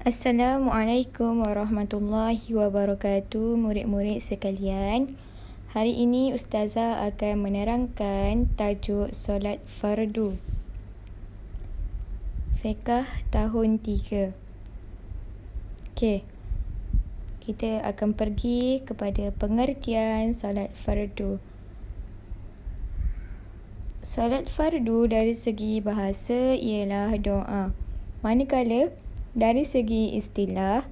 Assalamualaikum warahmatullahi wabarakatuh, murid-murid sekalian. Hari ini Ustazah akan menerangkan tajuk solat fardu. Fiqh tahun 3. Okey. Kita akan pergi kepada pengertian solat fardu. Solat fardu dari segi bahasa ialah doa. Manakala dari segi istilah,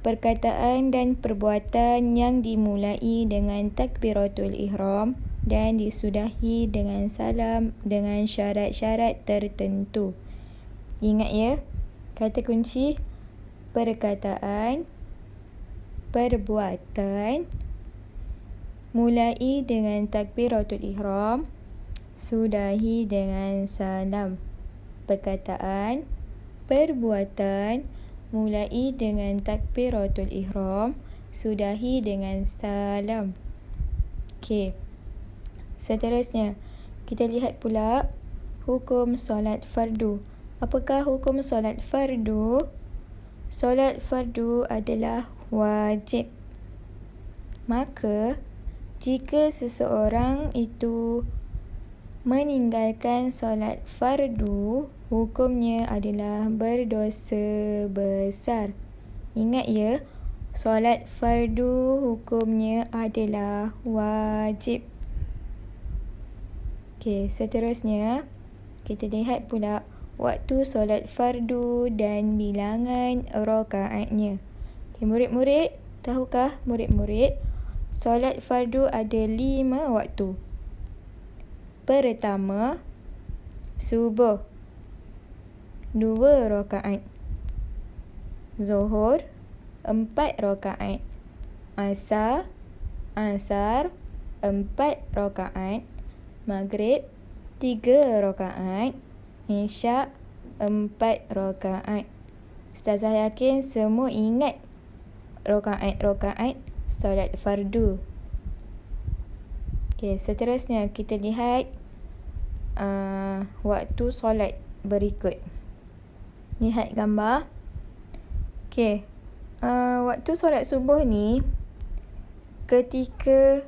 perkataan dan perbuatan yang dimulai dengan takbiratul ihram dan disudahi dengan salam dengan syarat-syarat tertentu. Ingat ya, kata kunci perkataan, perbuatan, mulai dengan takbiratul ihram, sudahi dengan salam. Perkataan, perbuatan, mulai dengan takbiratul ihram, sudahi dengan salam. Okey. Seterusnya, kita lihat pula hukum solat fardu. Apakah hukum solat fardu? Solat fardu adalah wajib. Maka, jika seseorang itu meninggalkan solat fardu, hukumnya adalah berdosa besar. Ingat ya, solat fardu hukumnya adalah wajib. Okey, seterusnya kita lihat pula waktu solat fardu dan bilangan rakaatnya. Okay, murid-murid, tahukah murid-murid solat fardu ada 5 waktu. Pertama, subuh 2 rakaat, Zuhur 4 rakaat, Asar 4 rakaat, Maghrib 3 rakaat, Isyak 4 rakaat. Ustazah yakin semua ingat rakaat-rakaat solat fardu. Okey, seterusnya kita lihat waktu solat berikut. Lihat gambar. Okey, waktu solat subuh ni ketika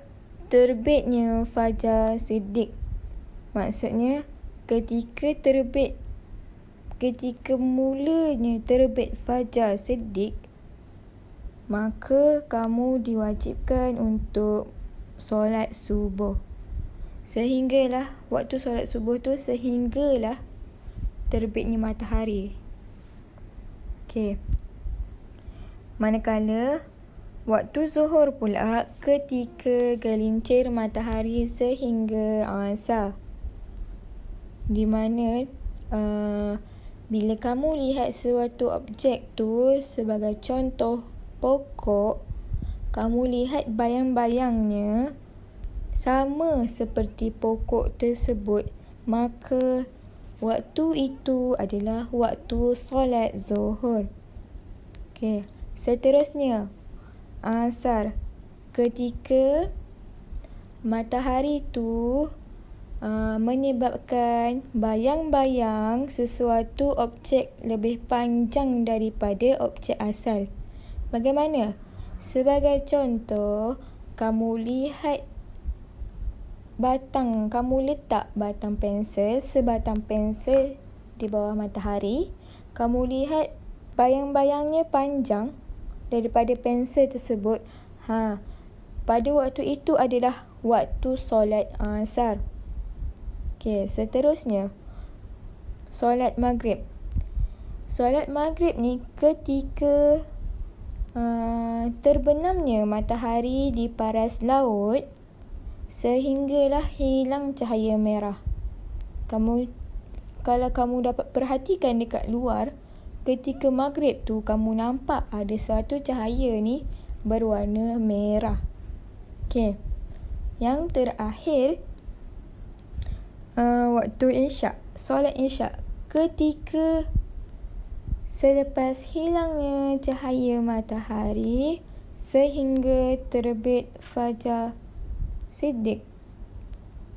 terbitnya fajar siddiq. Maksudnya ketika mulanya terbit fajar siddiq, maka kamu diwajibkan untuk solat subuh. Sehinggalah waktu solat subuh tu sehinggalah terbitnya matahari. Okey. Manakala waktu zuhur pula ketika gelincir matahari sehingga asar. Di mana bila kamu lihat suatu objek tu sebagai contoh pokok, kamu lihat bayang-bayangnya sama seperti pokok tersebut, maka waktu itu adalah waktu solat zuhur. Okey, seterusnya asar, ketika matahari tu menyebabkan bayang-bayang sesuatu objek lebih panjang daripada objek asal. Bagaimana? Sebagai contoh, kamu letak batang pensel, sebatang pensel di bawah matahari. Kamu lihat bayang-bayangnya panjang daripada pensel tersebut. Pada waktu itu adalah waktu solat asar. Okey, seterusnya solat maghrib. Solat maghrib ni ketika terbenamnya matahari di paras laut sehinggalah hilang cahaya merah. Kalau kamu dapat perhatikan dekat luar, ketika maghrib tu kamu nampak ada satu cahaya ni berwarna merah. Okey. Yang terakhir, waktu isyak, solat isyak. Ketika selepas hilangnya cahaya matahari sehingga terbit fajar siddiq,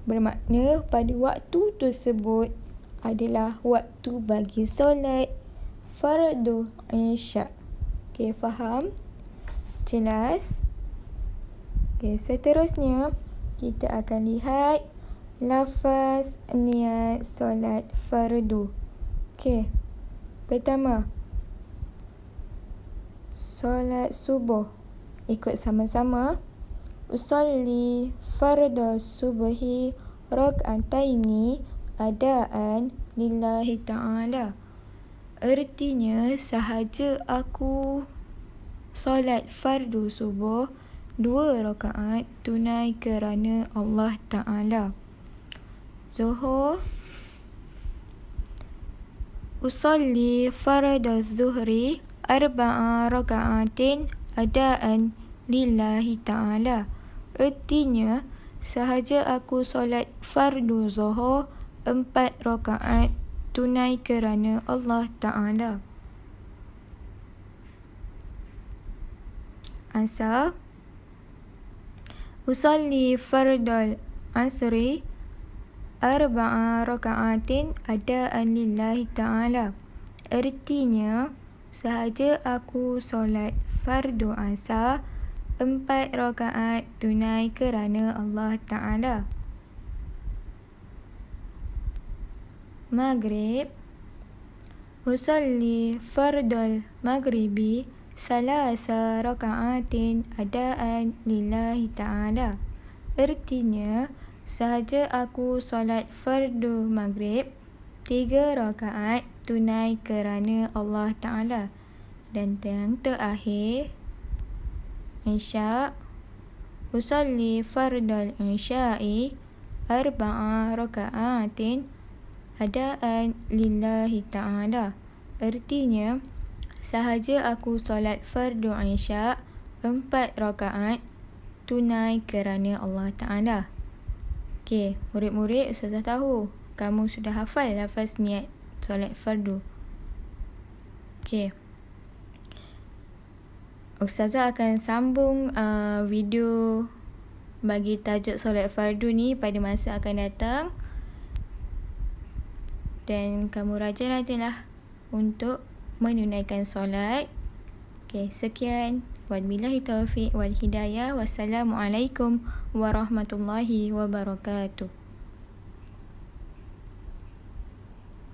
bermakna pada waktu tersebut adalah waktu bagi solat fardu isyak. Okey, faham? Jelas? Okey, seterusnya kita akan lihat lafaz niat solat fardu. Okey. Pertama, solat subuh. Ikut sama-sama. Usolli fardhu subhi rak'ataini adaan lillahi ta'ala. Ertinya, sahaja aku solat fardu subuh 2 rakaat tunai kerana Allah Ta'ala. Zuhur, usolli fardhu zuhri 4 rakaatin adaan lillahi ta'ala. Ertinya, sahaja aku solat fardu zuhur 4 rakaat tunai kerana Allah Ta'ala. Asar, usolli fardal asri 4 rakaatin adaan lillahi ta'ala. Ertinya, sahaja aku solat fardu asar 4 rakaat tunai kerana Allah Ta'ala. Maghrib, usolli fardal maghribi 3 rakaatin adaan lillahi ta'ala. Ertinya, sahaja aku solat fardu maghrib 3 rakaat tunai kerana Allah Ta'ala. Dan yang terakhir, Isya, usolli fardal isya'i 4 rakaatin adaan lillahi ta'ala. Ertinya, sahaja aku solat fardu isya' 4 rakaat tunai kerana Allah Ta'ala. Okey, murid-murid, Ustazah tahu kamu sudah hafal lafaz niat solat fardu. Okey, Ustazah akan sambung video bagi tajuk solat fardu ni pada masa akan datang. Dan kamu rajin-rajinlah untuk menunaikan solat. Okey, sekian. Wabillahi taufiq wal hidayah. Wassalamualaikum warahmatullahi wabarakatuh.